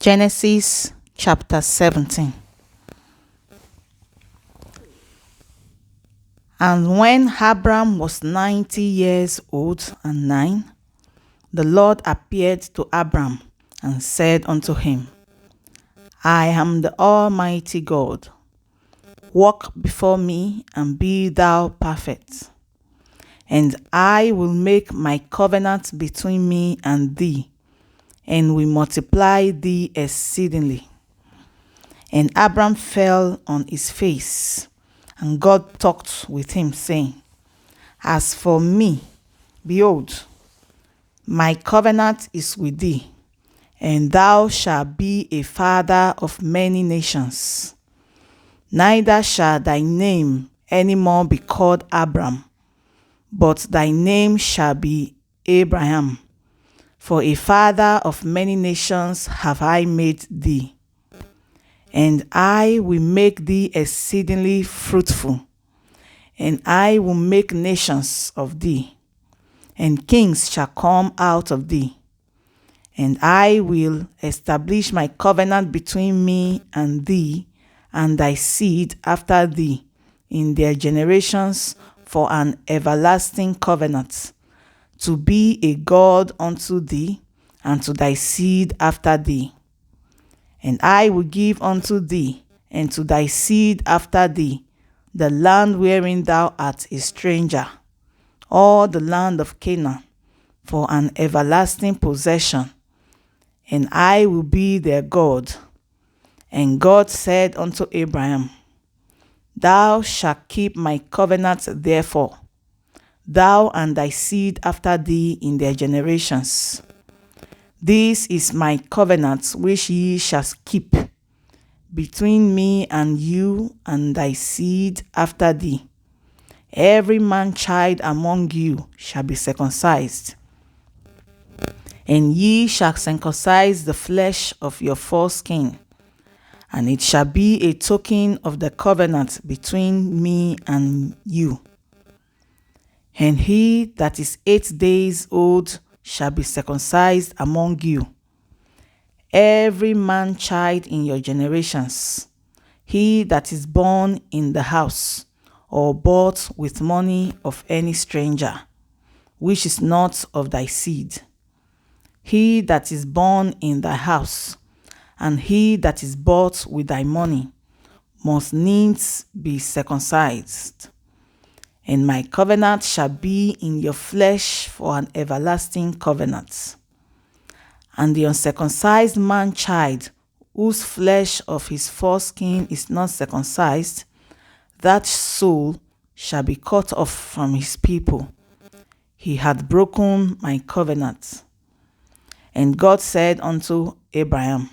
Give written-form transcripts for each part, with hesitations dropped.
Genesis chapter 17. And when Abram was 90 years old and 9, the Lord appeared to Abram and said unto him, I am the Almighty God. Walk before me and be thou perfect. And I will make my covenant between me and thee, and will multiply thee exceedingly. And Abram fell on his face, and God talked with him, saying, As for me, behold, my covenant is with thee, and thou shalt be a father of many nations. Neither shall thy name any more be called Abram, but thy name shall be Abraham. For a father of many nations have I made thee. And I will make thee exceedingly fruitful, and I will make nations of thee, and kings shall come out of thee. And I will establish my covenant between me and thee and thy seed after thee in their generations for an everlasting covenant, to be a God unto thee and to thy seed after thee. And I will give unto thee and to thy seed after thee the land wherein thou art a stranger, all the land of Canaan, for an everlasting possession, and I will be their God. And God said unto Abraham, Thou shalt keep my covenant therefore, thou and thy seed after thee in their generations. This is my covenant which ye shall keep between me and you and thy seed after thee. Every man child among you shall be circumcised, and ye shall circumcise the flesh of your foreskin, and it shall be a token of the covenant between me and you. And he that is 8 days old shall be circumcised among you, every man child in your generations, he that is born in the house, or bought with money of any stranger, which is not of thy seed. He that is born in thy house, and he that is bought with thy money, must needs be circumcised. And my covenant shall be in your flesh for an everlasting covenant. And the uncircumcised man child, whose flesh of his foreskin is not circumcised, that soul shall be cut off from his people. He hath broken my covenant. And God said unto Abraham,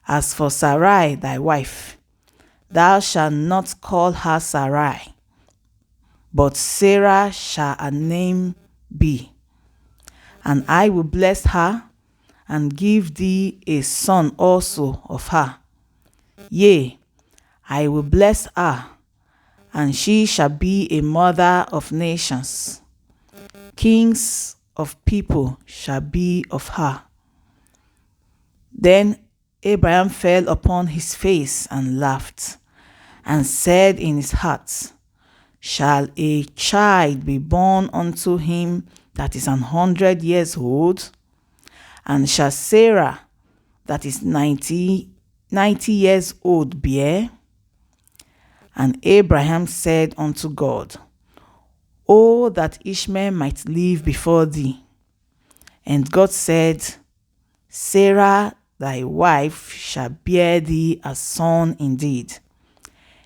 As for Sarai thy wife, thou shalt not call her Sarai, but Sarah shall her name be. And I will bless her, and give thee a son also of her. Yea, I will bless her, and she shall be a mother of nations. Kings of people shall be of her. Then Abraham fell upon his face and laughed, and said in his heart, Shall a child be born unto him that is 100 years old? And shall Sarah that is 90 years old bear? And Abraham said unto God, O that Ishmael might live before thee. And God said, Sarah thy wife shall bear thee a son indeed,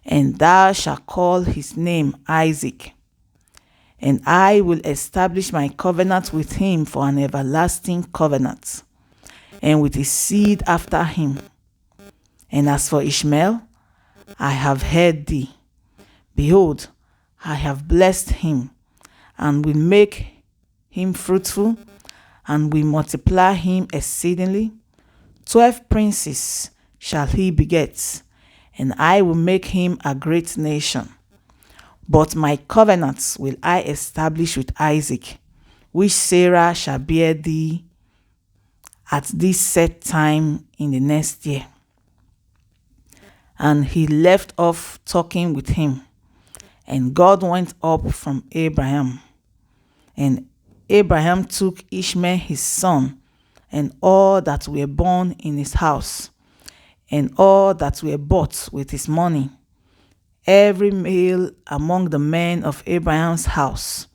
and thou shalt call his name Isaac. And I will establish my covenant with him for an everlasting covenant, and with his seed after him. And as for Ishmael, I have heard thee. Behold, I have blessed him, and will make him fruitful, and will multiply him exceedingly. 12 princes shall he beget, and I will make him a great nation. But my covenants will I establish with Isaac, which Sarah shall bear thee at this set time in the next year. And he left off talking with him. And God went up from Abraham. And Abraham took Ishmael his son, and all that were born in his house, and all that were bought with his money, every male among the men of Abraham's house,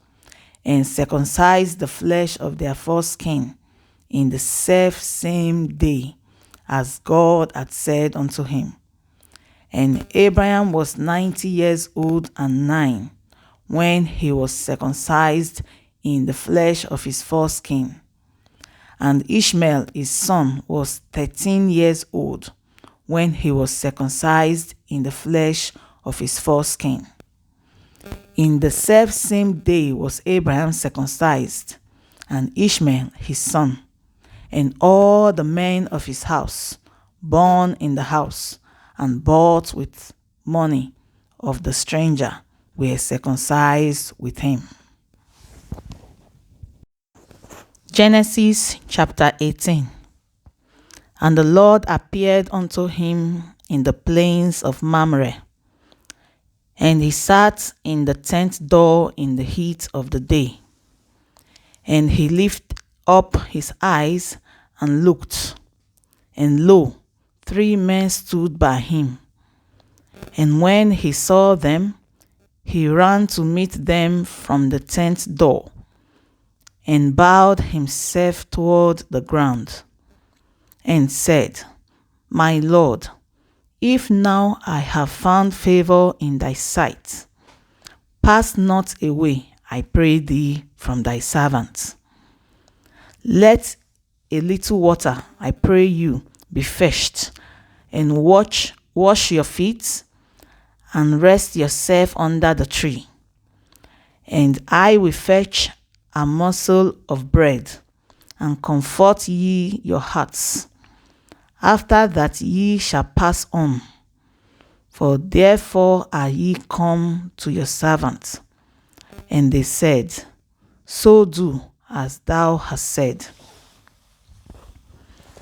and circumcised the flesh of their foreskin in the self same day, as God had said unto him. And Abraham was 90 years old and 9 when he was circumcised in the flesh of his foreskin. And Ishmael his son was 13 years old when he was circumcised in the flesh of his foreskin. In the self same day was Abraham circumcised, and Ishmael his son, and all the men of his house, born in the house, and bought with money of the stranger, were circumcised with him. Genesis chapter 18. And the Lord appeared unto him in the plains of Mamre, and he sat in the tent door in the heat of the day. And he lifted up his eyes and looked, and lo, 3 men stood by him. And when he saw them, he ran to meet them from the tent door, and bowed himself toward the ground, and said, My Lord, if now I have found favor in thy sight, pass not away, I pray thee, from thy servant. Let a little water, I pray you, be fetched, and wash your feet, and rest yourself under the tree. And I will fetch a morsel of bread, and comfort ye your hearts. After that ye shall pass on, for therefore are ye come to your servant. And they said, So do as thou hast said.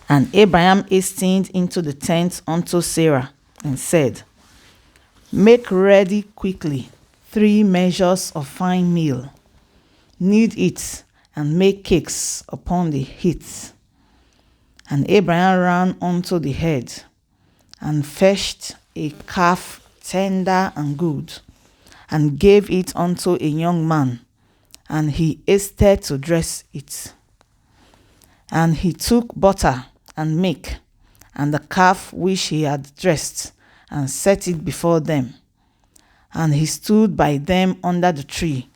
And Abraham hastened into the tent unto Sarah, and said, Make ready quickly 3 measures of fine meal, knead it, and make cakes upon the heat. And Abraham ran unto the head, and fetched a calf tender and good, and gave it unto a young man, and he hasted to dress it. And he took butter and milk, and the calf which he had dressed, and set it before them. And he stood by them under the tree,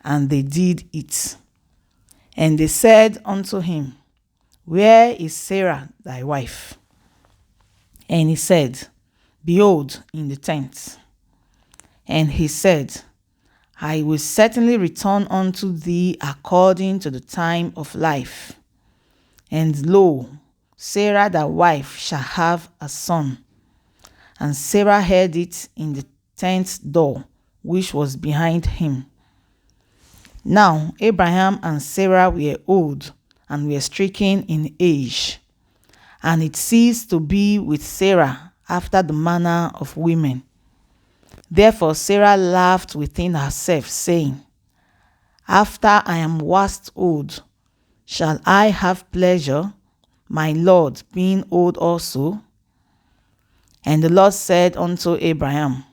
and they did eat. And they said unto him, Where is Sarah thy wife? And he said, Behold, in the tent. And he said, I will certainly return unto thee according to the time of life. And lo, Sarah thy wife shall have a son. And Sarah heard it in the tent door, which was behind him. Now Abraham and Sarah were old, and were stricken in age. And it ceased to be with Sarah after the manner of women. Therefore Sarah laughed within herself, saying, After I am waxed old, shall I have pleasure, my Lord being old also? And the Lord said unto Abraham,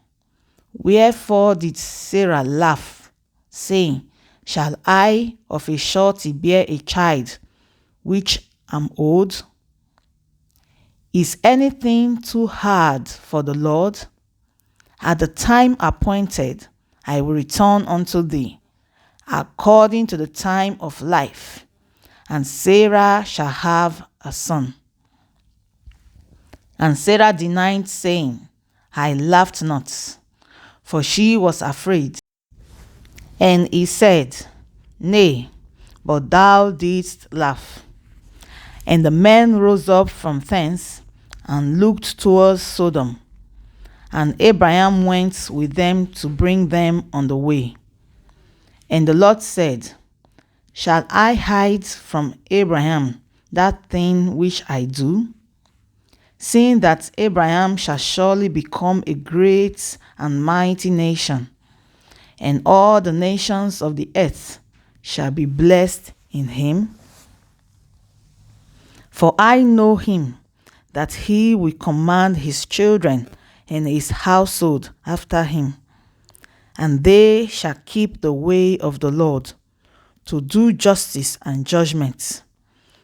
Wherefore did Sarah laugh, saying, Shall I of a surety bear a child, which am old? Is anything too hard for the Lord? At the time appointed, I will return unto thee, according to the time of life, and Sarah shall have a son. And Sarah denied, saying, I laughed not, for she was afraid. And he said, Nay, but thou didst laugh. And the men rose up from thence, and looked towards Sodom. And Abraham went with them to bring them on the way. And the Lord said, Shall I hide from Abraham that thing which I do? Seeing that Abraham shall surely become a great and mighty nation, and all the nations of the earth shall be blessed in him. For I know him, that he will command his children and his household after him, and they shall keep the way of the Lord, to do justice and judgment,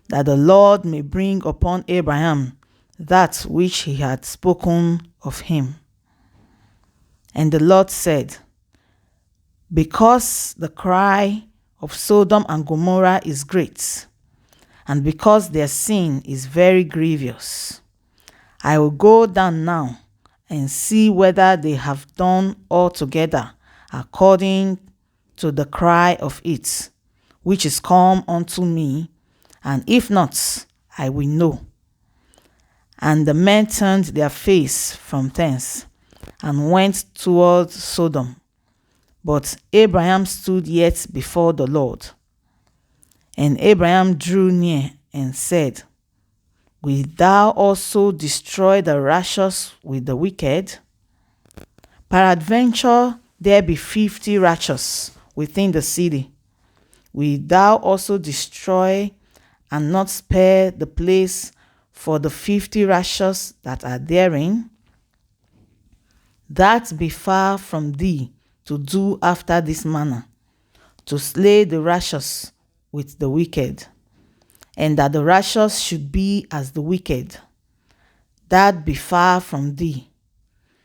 that the Lord may bring upon Abraham that which he had spoken of him. And the Lord said, because the cry of Sodom and Gomorrah is great, and because their sin is very grievous, I will go down now and see whether they have done altogether according to the cry of it, which is come unto me, and if not, I will know. And the men turned their face from thence, and went toward Sodom. But Abraham stood yet before the Lord. And Abraham drew near and said, wilt thou also destroy the righteous with the wicked? Peradventure there be 50 righteous within the city. Wilt thou also destroy and not spare the place for the 50 righteous that are therein? That be far from thee to do after this manner, to slay the righteous with the wicked, and that the righteous should be as the wicked. That be far from thee.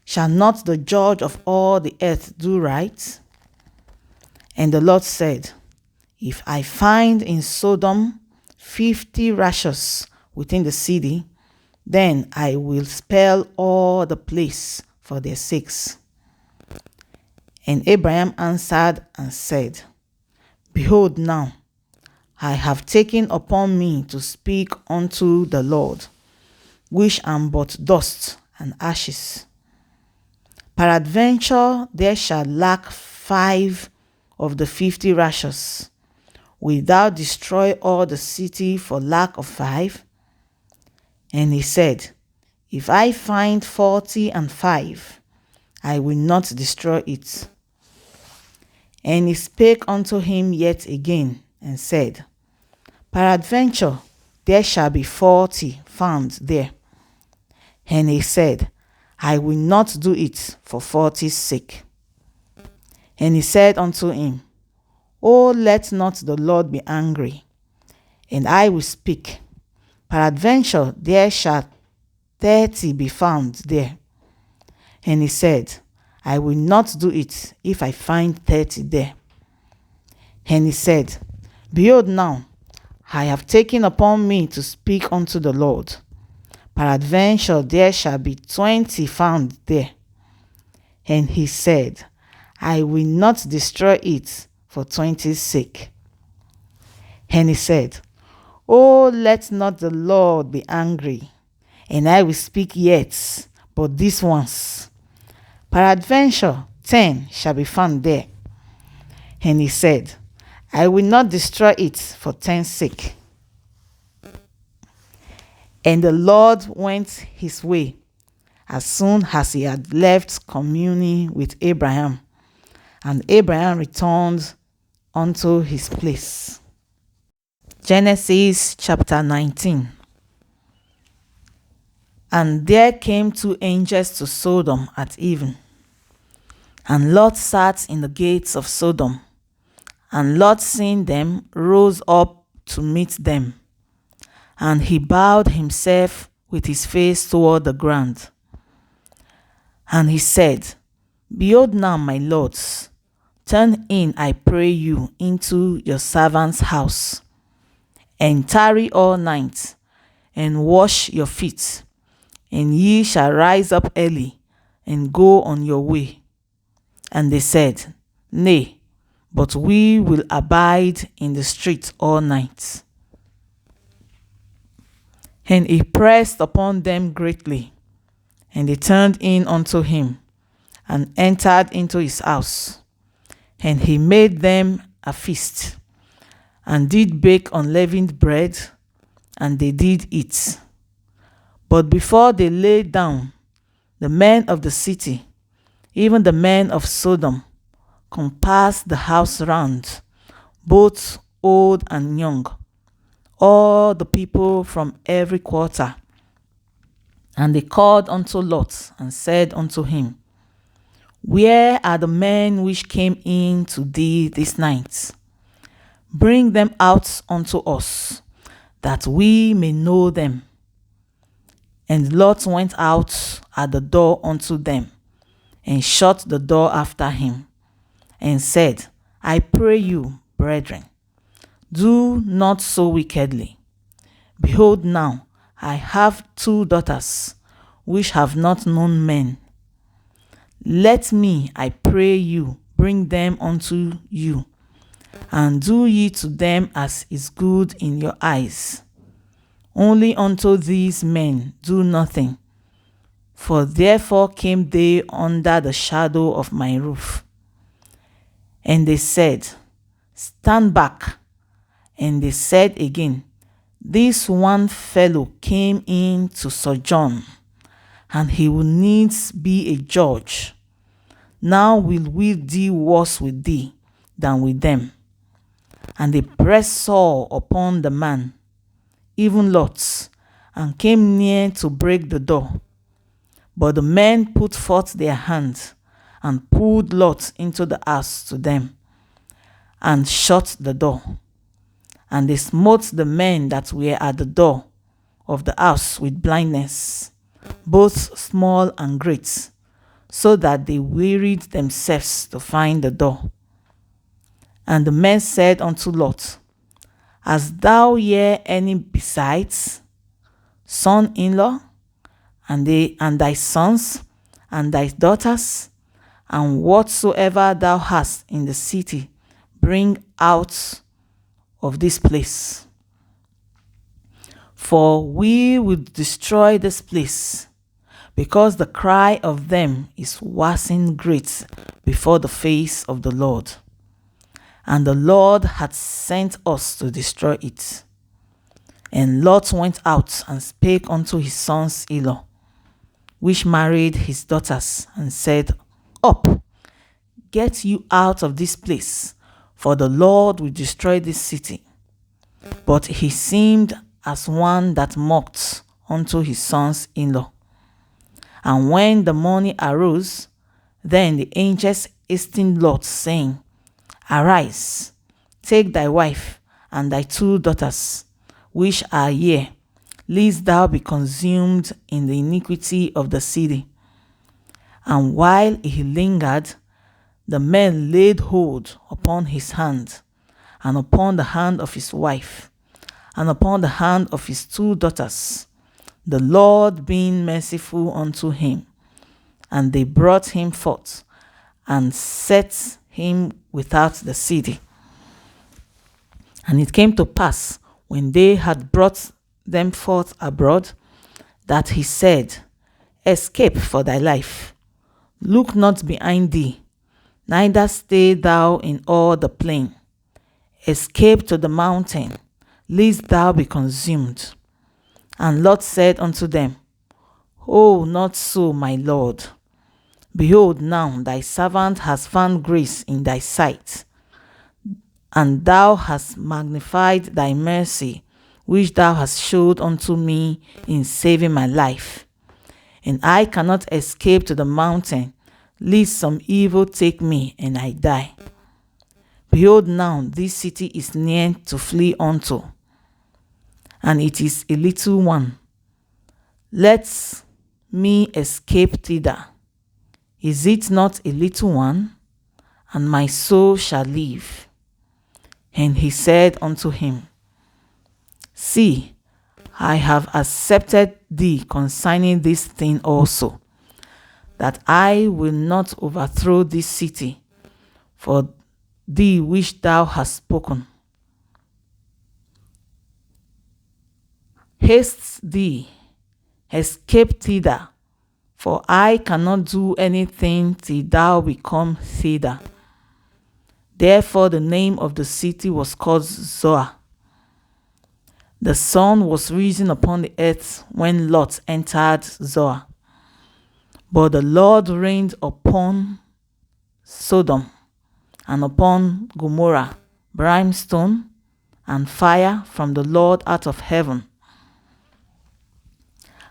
Shall not the judge of all the earth do right? And the Lord said, if I find in Sodom 50 righteous within the city, then I will spare all the place for their sakes. And Abraham answered and said, behold, now I have taken upon me to speak unto the Lord, which am but dust and ashes. Peradventure there shall lack 5 of the 50 righteous. Wilt thou destroy all the city for lack of 5? And he said, if I find 45, I will not destroy it. And he spake unto him yet again, and said, peradventure there shall be 40 found there. And he said, I will not do it for 40's sake. And he said unto him, oh, let not the Lord be angry, and I will speak. Peradventure there shall 30 be found there. And he said, I will not do it if I find 30 there. And he said, behold, now I have taken upon me to speak unto the Lord. Peradventure there shall be 20 found there. And he said, I will not destroy it for 20's sake. And he said, oh, let not the Lord be angry, and I will speak yet but this once. Peradventure 10 shall be found there. And he said, I will not destroy it for 10's sake. And the Lord went his way as soon as he had left communing with Abraham. And Abraham returned unto his place. Genesis chapter 19. And there came 2 angels to Sodom at even. And Lot sat in the gates of Sodom. And Lot, seeing them, rose up to meet them. And he bowed himself with his face toward the ground. And he said, behold now, my lords, turn in, I pray you, into your servant's house, and tarry all night, and wash your feet, and ye shall rise up early, and go on your way. And they said, nay, but we will abide in the street all night. And he pressed upon them greatly, and they turned in unto him, and entered into his house. And he made them a feast, and did bake unleavened bread, and they did eat. But before they lay down, the men of the city, even the men of Sodom, compassed the house round, both old and young, all the people from every quarter. And they called unto Lot and said unto him, Where are the men which came in to thee this night? Bring them out unto us, that we may know them. And Lot went out at the door unto them, and shut the door after him, and said, I pray you, brethren, do not so wickedly. Behold, now I have 2 daughters, which have not known men. Let me, I pray you, bring them unto you, and do ye to them as is good in your eyes. Only unto these men do nothing, for therefore came they under the shadow of my roof. And they said, Stand back. And they said again, This one fellow came in to sojourn, and he will needs be a judge. Now will we deal worse with thee than with them. And they pressed sore upon the man, even Lot, and came near to break the door. But the men put forth their hands, and pulled Lot into the house to them, and shut the door. And they smote the men that were at the door of the house with blindness, both small and great, so that they wearied themselves to find the door. And the men said unto Lot, Hast thou here any besides, son-in-law, and thy sons, and thy daughters, and whatsoever thou hast in the city, bring out of this place? For we will destroy this place, because the cry of them is waxing great before the face of the Lord. And the Lord had sent us to destroy it. And Lot went out and spake unto his sons-in-law, which married his daughters, and said, Up, get you out of this place, for the Lord will destroy this city. But he seemed as one that mocked unto his sons-in-law. And when the morning arose, then the angels hastened Lot, saying, Arise, take thy wife and thy 2 daughters, which are here, lest thou be consumed in the iniquity of the city. And while he lingered, the men laid hold upon his hand, and upon the hand of his wife, and upon the hand of his 2 daughters, the Lord being merciful unto him. And they brought him forth, and set him without the city. And it came to pass, when they had brought them forth abroad, that he said, Escape for thy life. Look not behind thee, neither stay thou in all the plain. Escape to the mountain, lest thou be consumed. And Lot said unto them, Oh, not so, my Lord. Behold, now thy servant has found grace in thy sight, and thou hast magnified thy mercy, which thou hast showed unto me in saving my life. And I cannot escape to the mountain, lest some evil take me and I die. Behold, now this city is near to flee unto, and it is a little one. Let me escape thither. Is it not a little one? And my soul shall live. And he said unto him, See, I have accepted thee concerning this thing also, that I will not overthrow this city for thee which thou hast spoken. Haste thee, escape thither, for I cannot do anything till thou be come thither. Therefore the name of the city was called Zoar. The sun was risen upon the earth when Lot entered Zoar. But the Lord rained upon Sodom and upon Gomorrah brimstone and fire from the Lord out of heaven.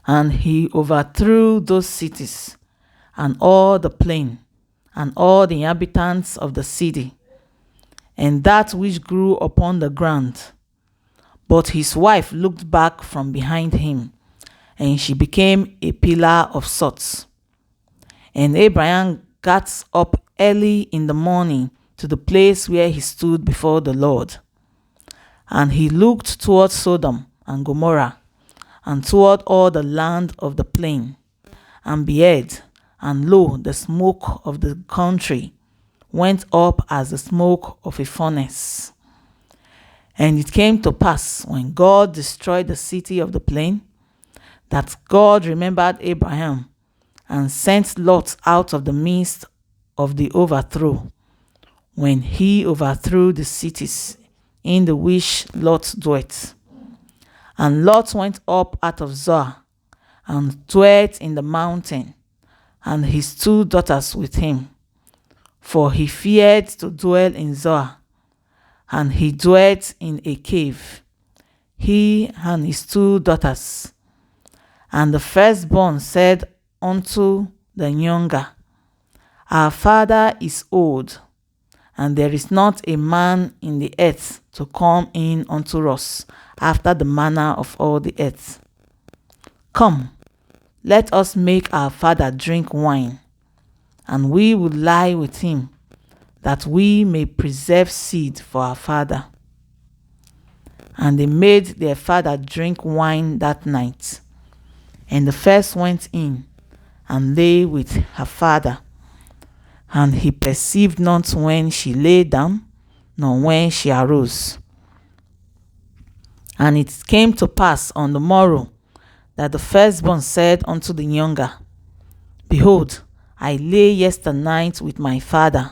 And he overthrew those cities and all the plain and all the inhabitants of the city, and that which grew upon the ground. But his wife looked back from behind him, and she became a pillar of salt. And Abraham got up early in the morning to the place where he stood before the Lord. And he looked toward Sodom and Gomorrah, and toward all the land of the plain, and beheld, and lo, the smoke of the country went up as the smoke of a furnace. And it came to pass, when God destroyed the city of the plain, that God remembered Abraham, and sent Lot out of the midst of the overthrow, when he overthrew the cities in the which Lot dwelt. And Lot went up out of Zoar, and dwelt in the mountain, and his 2 daughters with him. For he feared to dwell in Zoar, and he dwelt in a cave, he and his 2 daughters. And the firstborn said unto the younger, Our father is old, and there is not a man in the earth to come in unto us after the manner of all the earth. Come, let us make our father drink wine, and we will lie with him, that we may preserve seed for our father. And they made their father drink wine that night. And the first went in and lay with her father, and he perceived not when she lay down, nor when she arose. And it came to pass on the morrow, that the firstborn said unto the younger, Behold, I lay yesternight with my father.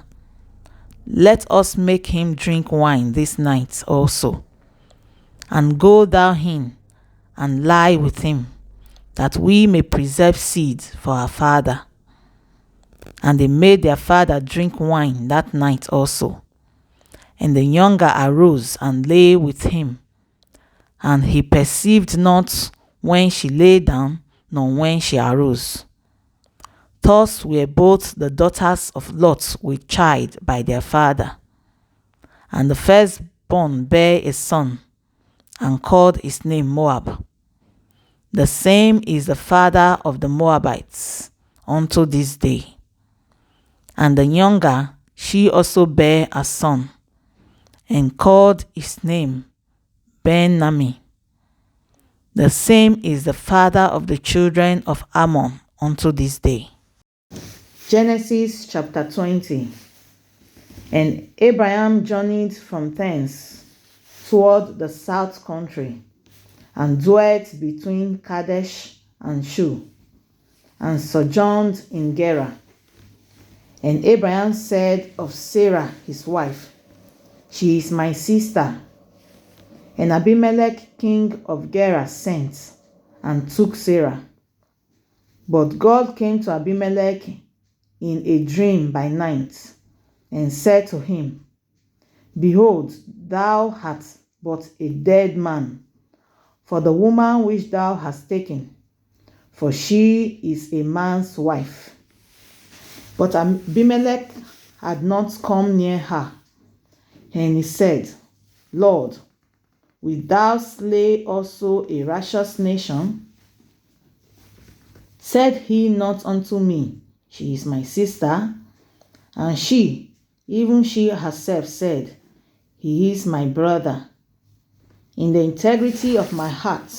Let us make him drink wine this night also, and go thou in and lie with him, that we may preserve seed for our father. And they made their father drink wine that night also. And the younger arose and lay with him, and he perceived not when she lay down, nor when she arose. Thus were both the daughters of Lot with child by their father. And the firstborn bare a son, and called his name Moab. The same is the father of the Moabites unto this day. And the younger, she also bare a son, and called his name Ben-Ammi. The same is the father of the children of Ammon unto this day. Genesis chapter 20. And Abraham journeyed from thence toward the south country, and dwelt between Kadesh and Shur, and sojourned in Gerar. And Abraham said of Sarah his wife, She is my sister. And Abimelech king of Gerar sent, and took Sarah. But God came to Abimelech in a dream by night, and said to him, Behold, thou art but a dead man, for the woman which thou hast taken, for she is a man's wife. But Abimelech had not come near her. And he said, Lord, wilt thou slay also a righteous nation? Said he not unto me, She is my sister? And she, even she herself, said, He is my brother. In the integrity of my heart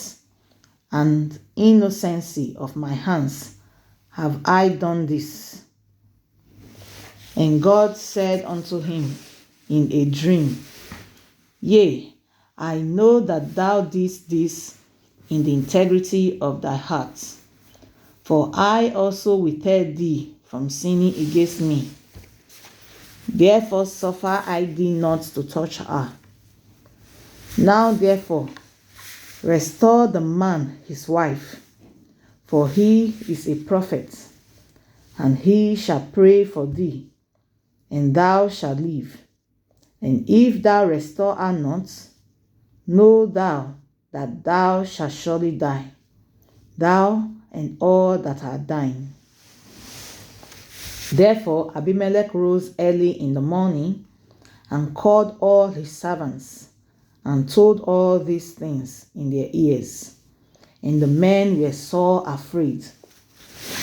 and innocency of my hands have I done this. And God said unto him in a dream, Yea, I know that thou didst this in the integrity of thy heart, for I also withheld thee from sinning against me. Therefore suffer I thee not to touch her. Now therefore, Restore the man his wife, for he is a prophet, and he shall pray for thee, and thou shalt live. And if thou restore her not, know thou that thou shalt surely die, thou and all that are thine. Therefore Abimelech rose early in the morning, and called all his servants, and told all these things in their ears. And the men were sore afraid.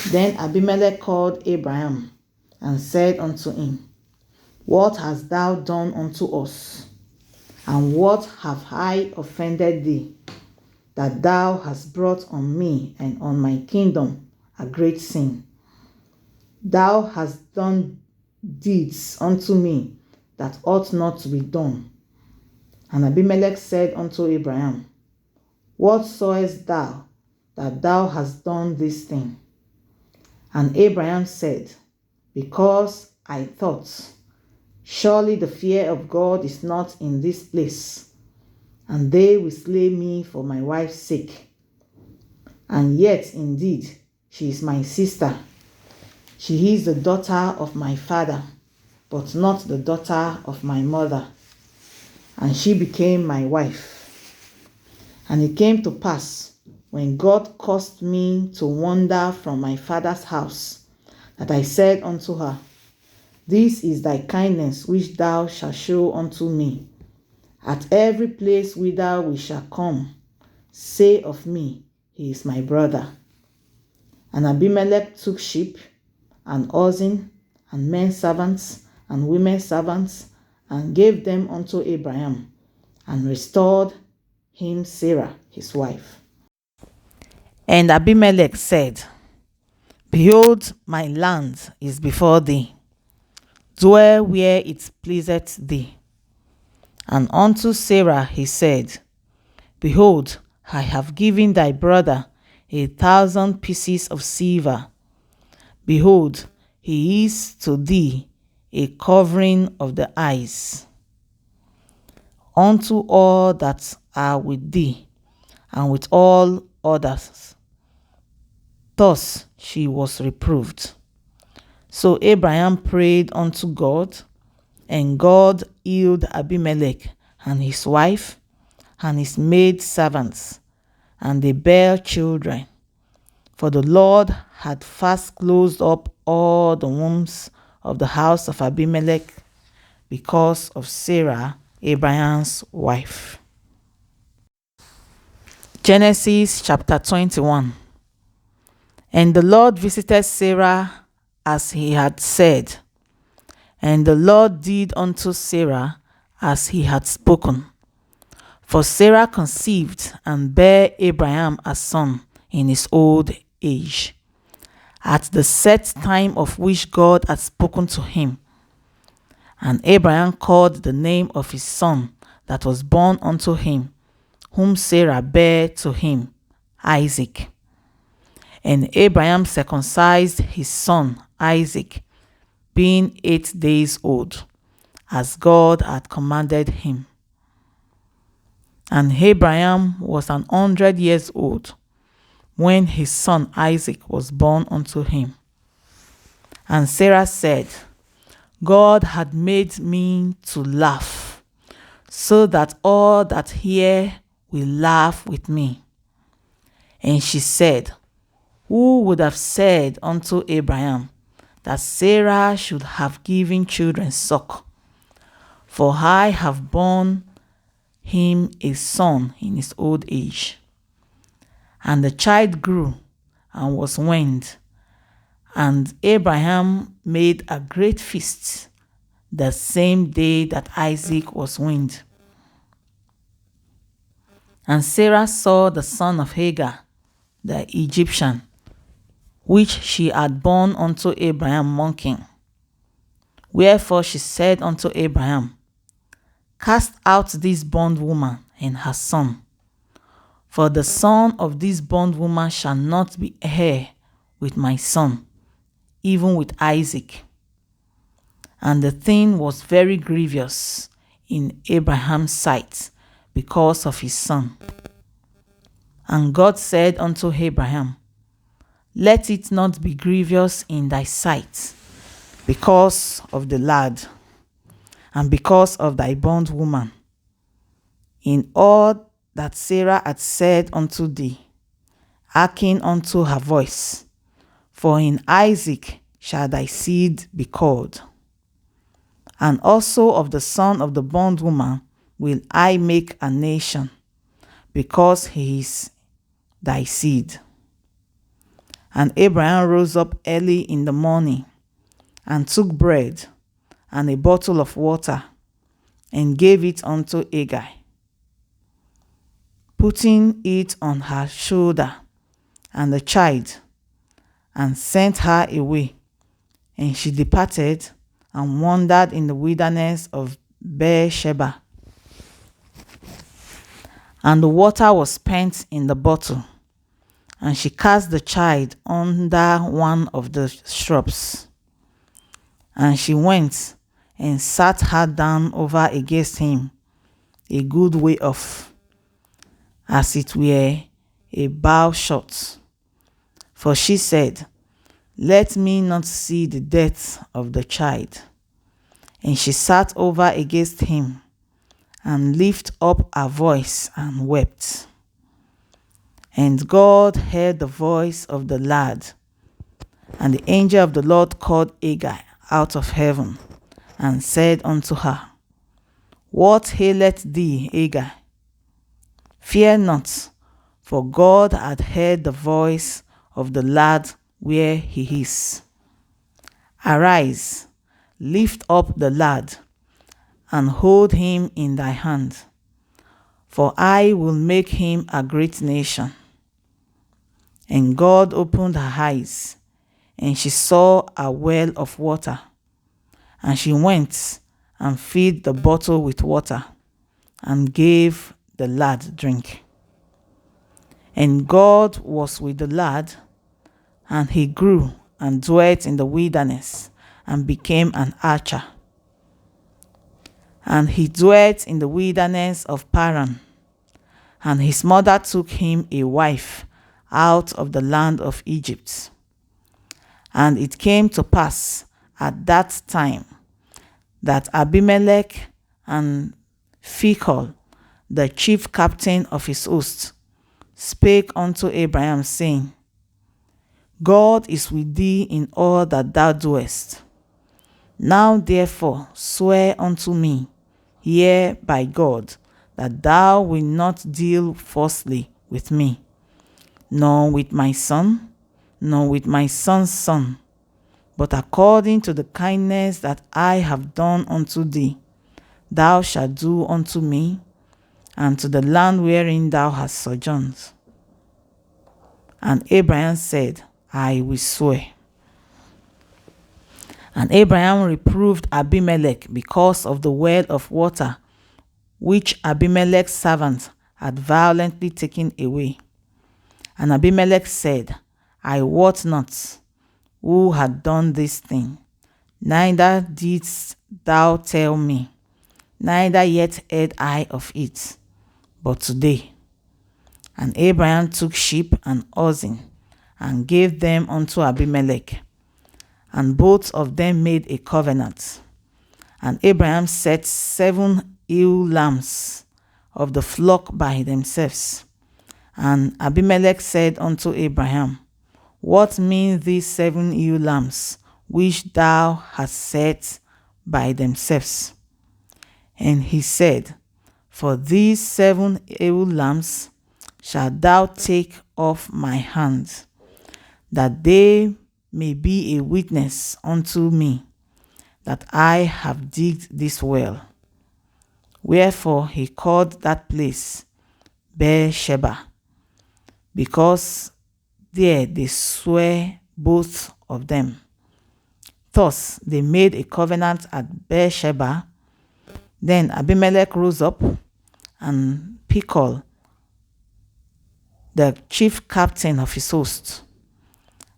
Then Abimelech called Abraham, and said unto him, What hast thou done unto us? And what have I offended thee, that thou hast brought on me and on my kingdom a great sin? Thou hast done deeds unto me that ought not to be done. And Abimelech said unto Abraham, What sawest thou that thou hast done this thing? And Abraham said, Because I thought, surely the fear of God is not in this place, and they will slay me for my wife's sake. And yet indeed she is my sister. She is the daughter of my father, but not the daughter of my mother. And she became my wife. And it came to pass, when God caused me to wander from my father's house, that I said unto her, This is thy kindness which thou shalt show unto me. At every place whither we shall come, say of me, He is my brother. And Abimelech took sheep, and oxen, and men servants, and women servants, and gave them unto Abraham, and restored him Sarah his wife. And Abimelech said, Behold, my land is before thee. Dwell where it pleaseth thee. And unto Sarah he said, Behold, I have given thy brother 1,000 pieces of silver. Behold, he is to thee a covering of the eyes. Unto all that are with thee, and with all others. Thus she was reproved. So Abraham prayed unto God, and God healed Abimelech and his wife and his maid servants, and they bare children. For the Lord had fast closed up all the wombs of the house of Abimelech because of Sarah, Abraham's wife. Genesis chapter 21. And the Lord visited Sarah as he had said, and the Lord did unto Sarah as he had spoken. For Sarah conceived and bare Abraham a son in his old age, at the set time of which God had spoken to him. And Abraham called the name of his son that was born unto him, whom Sarah bare to him, Isaac. And Abraham circumcised his son Isaac, being 8 days old, as God had commanded him. And Abraham was 100 years old when his son Isaac was born unto him. And Sarah said, God had made me to laugh, so that all that hear will laugh with me. And she said, Who would have said unto Abraham that Sarah should have given children suck? For I have borne him a son in his old age. And the child grew and was weaned, and Abraham made a great feast the same day that Isaac was weaned. And Sarah saw the son of Hagar, the Egyptian, which she had borne unto Abraham mocking. Wherefore she said unto Abraham, Cast out this bondwoman and her son, for the son of this bondwoman shall not be heir with my son, even with Isaac. And the thing was very grievous in Abraham's sight because of his son. And God said unto Abraham, Let it not be grievous in thy sight, because of the lad, and because of thy bondwoman, in all that Sarah hath said unto thee, hearken unto her voice, for in Isaac shall thy seed be called. And also of the son of the bondwoman will I make a nation, because he is thy seed. And Abraham rose up early in the morning, and took bread and a bottle of water, and gave it unto Hagar, putting it on her shoulder and the child, and sent her away. And she departed and wandered in the wilderness of Beersheba. And the water was spent in the bottle, and she cast the child under one of the shrubs. And she went and sat her down over against him, a good way off, as it were a bow shot. For she said, Let me not see the death of the child. And she sat over against him, and lifted up her voice and wept. And God heard the voice of the lad. And the angel of the Lord called Hagar out of heaven, and said unto her, What aileth thee, Hagar? Fear not, for God hath heard the voice of the lad where he is. Arise, lift up the lad, and hold him in thy hand, for I will make him a great nation. And God opened her eyes, and she saw a well of water. And she went and filled the bottle with water, and gave the lad drink. And God was with the lad, and he grew and dwelt in the wilderness, and became an archer. And he dwelt in the wilderness of Paran. And his mother took him a wife out of the land of Egypt. And it came to pass at that time that Abimelech and Phicol, the chief captain of his host, spake unto Abraham, saying, God is with thee in all that thou doest. Now therefore swear unto me here by God, that thou wilt not deal falsely with me, nor with my son, nor with my son's son, but according to the kindness that I have done unto thee, thou shalt do unto me, and to the land wherein thou hast sojourned. And Abraham said, I will swear. And Abraham reproved Abimelech because of the well of water which Abimelech's servant had violently taken away. And Abimelech said, I wot not who had done this thing, neither didst thou tell me, neither yet heard I of it, but today. And Abraham took sheep and oxen, and gave them unto Abimelech, and both of them made a covenant. And Abraham set 7 ewe lambs of the flock by themselves. And Abimelech said unto Abraham, What mean these 7 ewe lambs which thou hast set by themselves? And he said, For these 7 ewe lambs shalt thou take off my hand, that they may be a witness unto me that I have digged this well. Wherefore he called that place Beersheba, because there they sware both of them. Thus they made a covenant at Beersheba. Then Abimelech rose up, and Phicol, the chief captain of his host,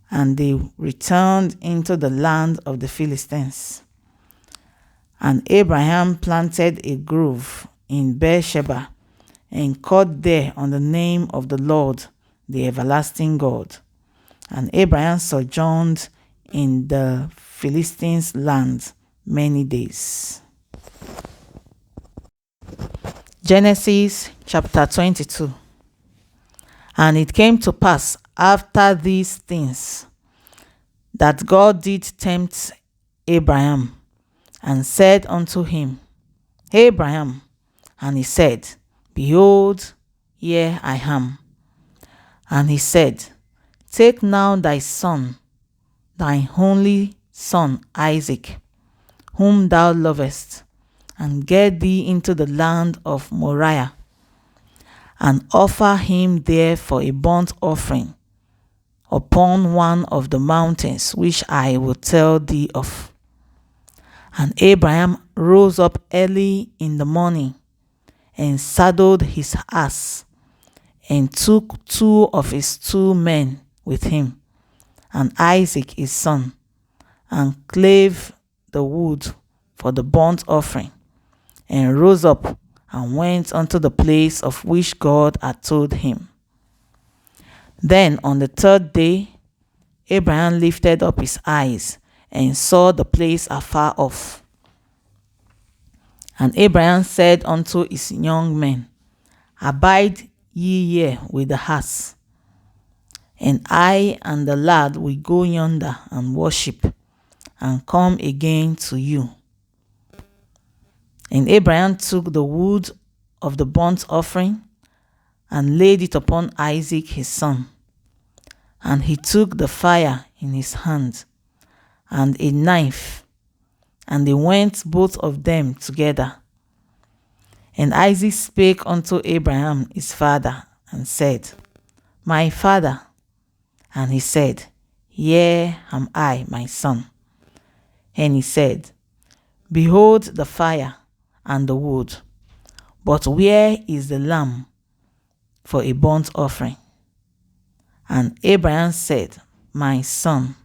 and they returned into the land of the Philistines. And Abraham planted a grove in Beersheba, and called there on the name of the Lord, the everlasting God. And Abraham sojourned in the Philistines' land many days. Genesis chapter 22. And it came to pass after these things that God did tempt Abraham, and said unto him, Abraham. And he said, Behold, here I am. And he said, Take now thy son, thine only son Isaac, whom thou lovest, and get thee into the land of Moriah, and offer him there for a burnt offering upon one of the mountains which I will tell thee of. And Abraham rose up early in the morning, and saddled his ass, and took 2 of his 2 men with him, and Isaac his son, and clave the wood for the burnt offering, and rose up and went unto the place of which God had told him. Then on the 3rd day Abraham lifted up his eyes, and saw the place afar off. And Abraham said unto his young men, Abide ye here with the ass, and I and the lad will go yonder and worship, and come again to you. And Abraham took the wood of the burnt offering, and laid it upon Isaac his son. And he took the fire in his hand, and a knife, and they went both of them together. And Isaac spake unto Abraham his father, and said, My father. And he said, Here am I, my son. And he said, Behold the fire and the wood, but where is the lamb for a burnt offering? And Abraham said, My son,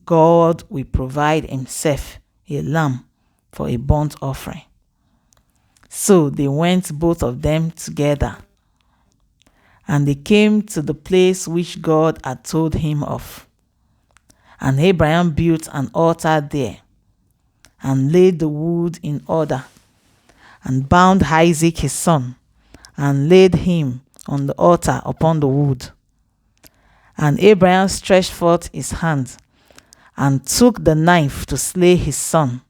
God will provide himself a lamb for a burnt offering. So they went both of them together, and they came to the place which God had told him of. And Abraham built an altar there, and laid the wood in order, and bound Isaac his son, and laid him on the altar upon the wood. And Abraham stretched forth his hand, and took the knife to slay his son.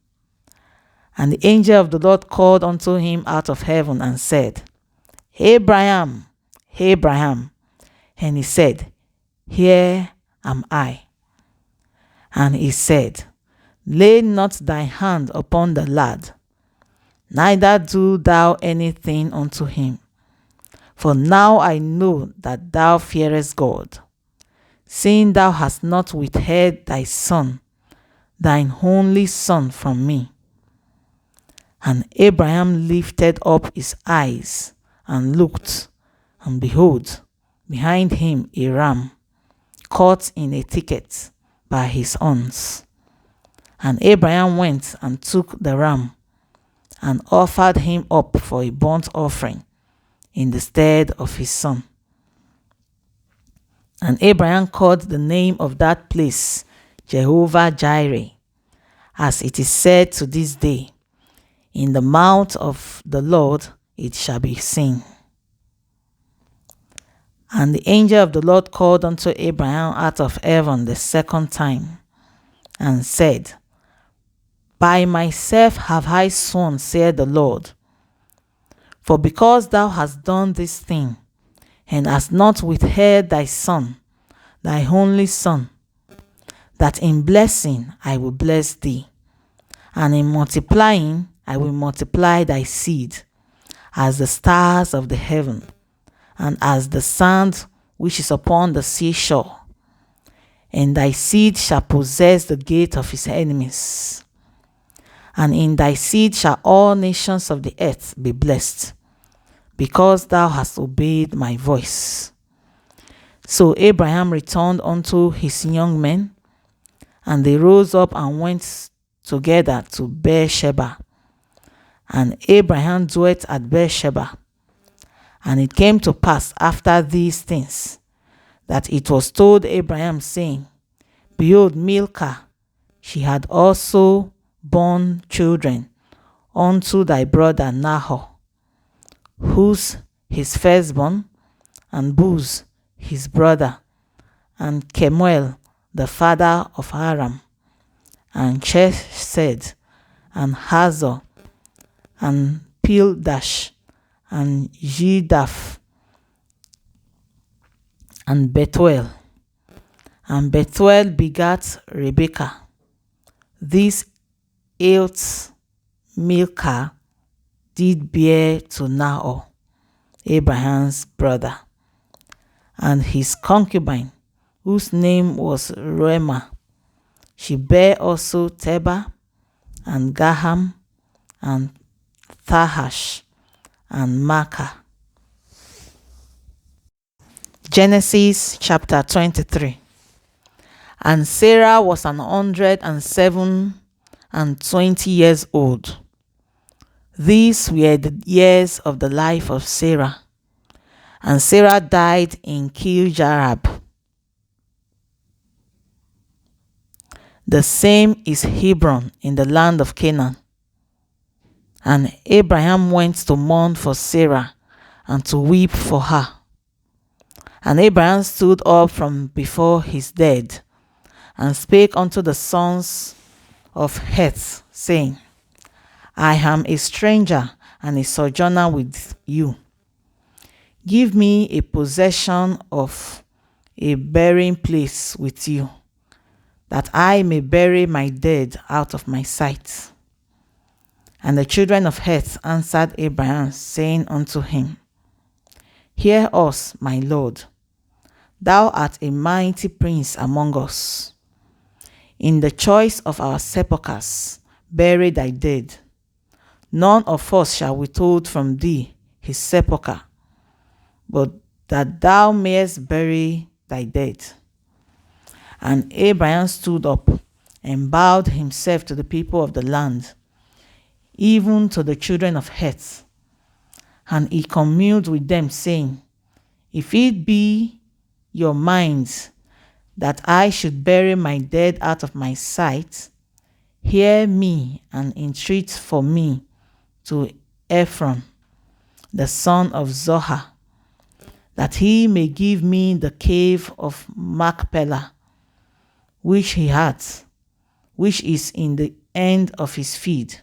And the angel of the Lord called unto him out of heaven, and said, Abraham, Abraham. And he said, Here am I. And he said, Lay not thy hand upon the lad, neither do thou anything unto him. For now I know that thou fearest God, seeing thou hast not withheld thy son, thine only son, from me. And Abraham lifted up his eyes, and looked, and behold, behind him a ram, caught in a thicket by his horns. And Abraham went and took the ram, and offered him up for a burnt offering in the stead of his son. And Abraham called the name of that place Jehovah Jireh, as it is said to this day, In the mount of the Lord it shall be seen. And the angel of the Lord called unto Abraham out of heaven the 2nd time, and said, By myself have I sworn, saith the Lord, for because thou hast done this thing, and hast not withheld thy son, thy only son, that in blessing I will bless thee, and in multiplying I will multiply thy seed, as the stars of the heaven, and as the sand which is upon the seashore. And thy seed shall possess the gate of his enemies. And in thy seed shall all nations of the earth be blessed, because thou hast obeyed my voice. So Abraham returned unto his young men, and they rose up and went together to Beersheba. And Abraham dwelt at Beersheba. And it came to pass after these things, that it was told Abraham, saying, Behold, Milcah, she had also borne children unto thy brother Nahor, Huz his firstborn, and Buz his brother, and Kemuel the father of Aram, and Chesed, and Hazor, and Pildash, and Jidaph, and Bethuel. And Bethuel begat Rebekah. This else Milcah did bear to Nahor, Abraham's brother, and his concubine, whose name was Reumah. She bare also Teba, and Gaham, and Thahash, and Makkah. Genesis chapter 23. And Sarah was 127 years old. These were the years of the life of Sarah. And Sarah died in Kirjarab. The same is Hebron in the land of Canaan. And Abraham went to mourn for Sarah and to weep for her. And Abraham stood up from before his dead, and spake unto the sons of Heth, saying, I am a stranger and a sojourner with you. Give me a possession of a burying place with you, that I may bury my dead out of my sight. And the children of Heth answered Abraham, saying unto him, Hear us, my lord. Thou art a mighty prince among us. In the choice of our sepulchres, bury thy dead. None of us shall withhold from thee his sepulchre, but that thou mayest bury thy dead. And Abraham stood up and bowed himself to the people of the land, even to the children of Heth. And he communed with them, saying, If it be your minds that I should bury my dead out of my sight, hear me and entreat for me to Ephron, the son of Zohar, that he may give me the cave of Machpelah, which he hath, which is in the end of his field.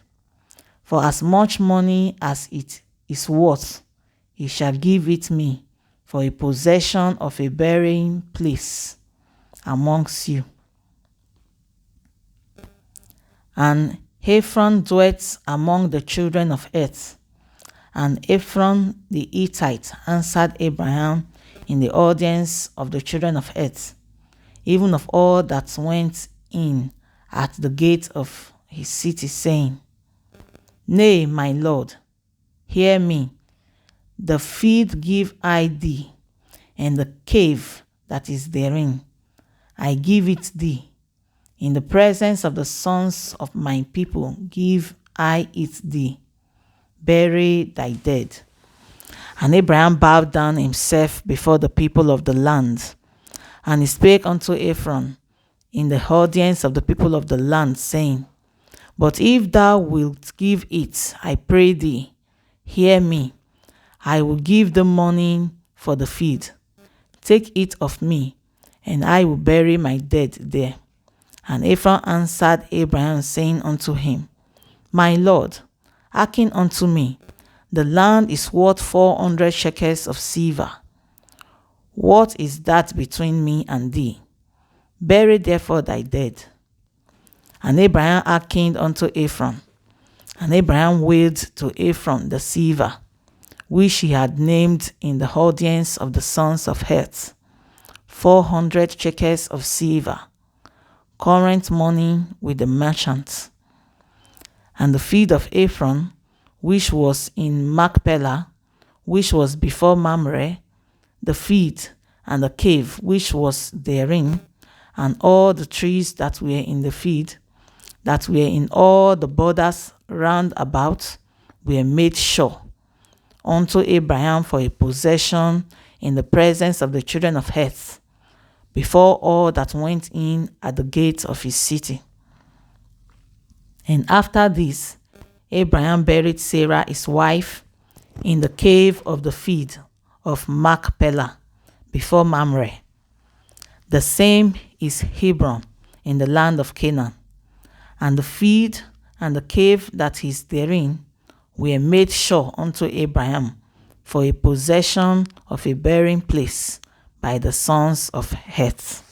For as much money as it is worth, he shall give it me for a possession of a burying place amongst you. And Ephron dwelt among the children of Heth. And Ephron the Hittite answered Abraham in the audience of the children of Heth, even of all that went in at the gate of his city, saying, Nay, my lord, hear me. The field give I thee, and the cave that is therein, I give it thee. In the presence of the sons of my people give I it thee. Bury thy dead. And Abraham bowed down himself before the people of the land. And he spake unto Ephron in the audience of the people of the land, saying, But if thou wilt give it, I pray thee, hear me. I will give the money for the field. Take it of me, and I will bury my dead there. And Ephron answered Abraham, saying unto him, My lord, hearken unto me. The land is worth 400 shekels of silver. What is that between me and thee? Bury therefore thy dead. And Abraham hearkened unto Ephron. And Abraham weighed to Ephron the silver, which he had named in the audience of the sons of Heth, 400 shekels of silver, current money with the merchants. And the field of Ephron, which was in Machpelah, which was before Mamre, the field and the cave which was therein, and all the trees that were in the field, that were in all the borders round about, were made sure. unto Abraham for a possession in the presence of the children of Heth, before all that went in at the gate of his city. And after this, Abraham buried Sarah his wife in the cave of the field of Machpelah before Mamre. The same is Hebron in the land of Canaan. And the field and the cave that is therein were made sure unto Abraham for a possession of a burying place by the sons of Heth.